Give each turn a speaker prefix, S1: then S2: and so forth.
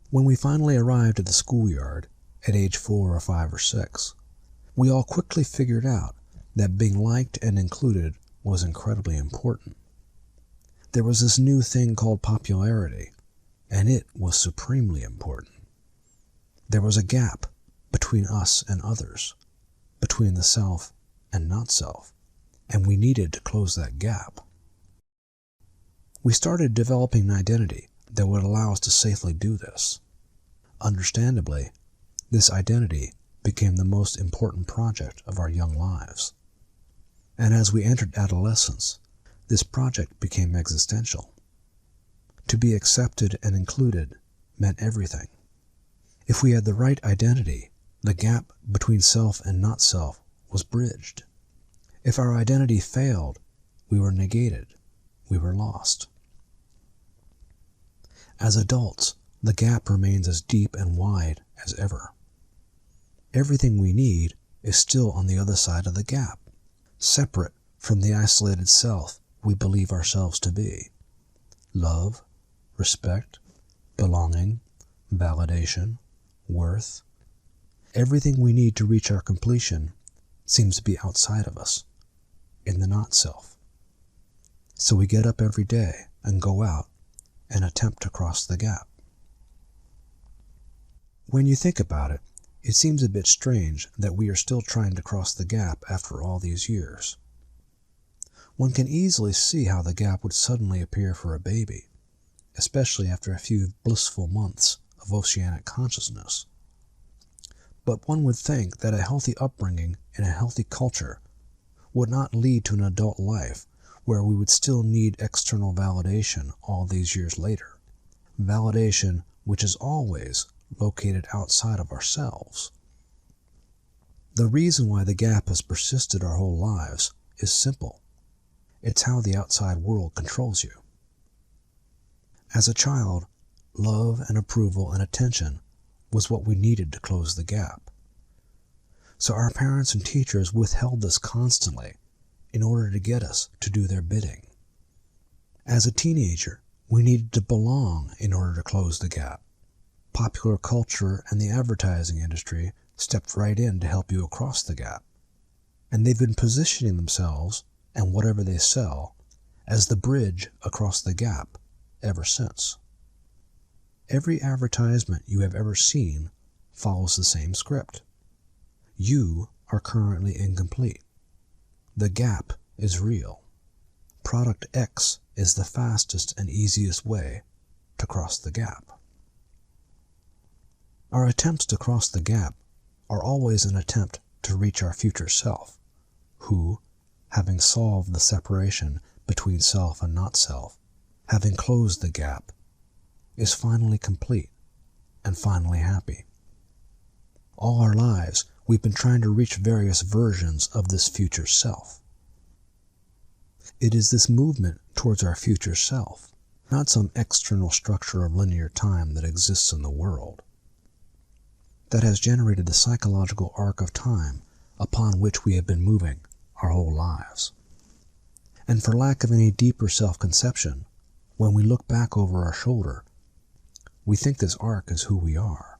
S1: When we finally arrived at the schoolyard at age 4 or 5 or 6, we all quickly figured out that being liked and included was incredibly important. There was this new thing called popularity, and it was supremely important. There was a gap between us and others, between the self and not self, and we needed to close that gap. We started developing an identity that would allow us to safely do this. Understandably, this identity became the most important project of our young lives. And as we entered adolescence, this project became existential. To be accepted and included meant everything. If we had the right identity, the gap between self and not self was bridged. If our identity failed, we were negated, we were lost. As adults, the gap remains as deep and wide as ever. Everything we need is still on the other side of the gap, separate from the isolated self we believe ourselves to be. Love, respect, belonging, validation, worth. Everything we need to reach our completion seems to be outside of us, in the not-self. So we get up every day and go out and attempt to cross the gap. When you think about it, it seems a bit strange that we are still trying to cross the gap after all these years. One can easily see how the gap would suddenly appear for a baby, especially after a few blissful months of oceanic consciousness. But one would think that a healthy upbringing in a healthy culture would not lead to an adult life where we would still need external validation all these years later. Validation which is always located outside of ourselves. The reason why the gap has persisted our whole lives is simple. It's how the outside world controls you. As a child, love and approval and attention was what we needed to close the gap. So our parents and teachers withheld this constantly in order to get us to do their bidding. As a teenager, we needed to belong in order to close the gap. Popular culture and the advertising industry stepped right in to help you across the gap. And they've been positioning themselves, and whatever they sell, as the bridge across the gap ever since. Every advertisement you have ever seen follows the same script. You are currently incomplete. The gap is real. Product X is the fastest and easiest way to cross the gap. Our attempts to cross the gap are always an attempt to reach our future self, who, having solved the separation between self and not self, having closed the gap, is finally complete and finally happy. All our lives, we've been trying to reach various versions of this future self. It is this movement towards our future self, not some external structure of linear time that exists in the world, that has generated the psychological arc of time upon which we have been moving our whole lives. And for lack of any deeper self-conception, when we look back over our shoulder, we think this arc is who we are.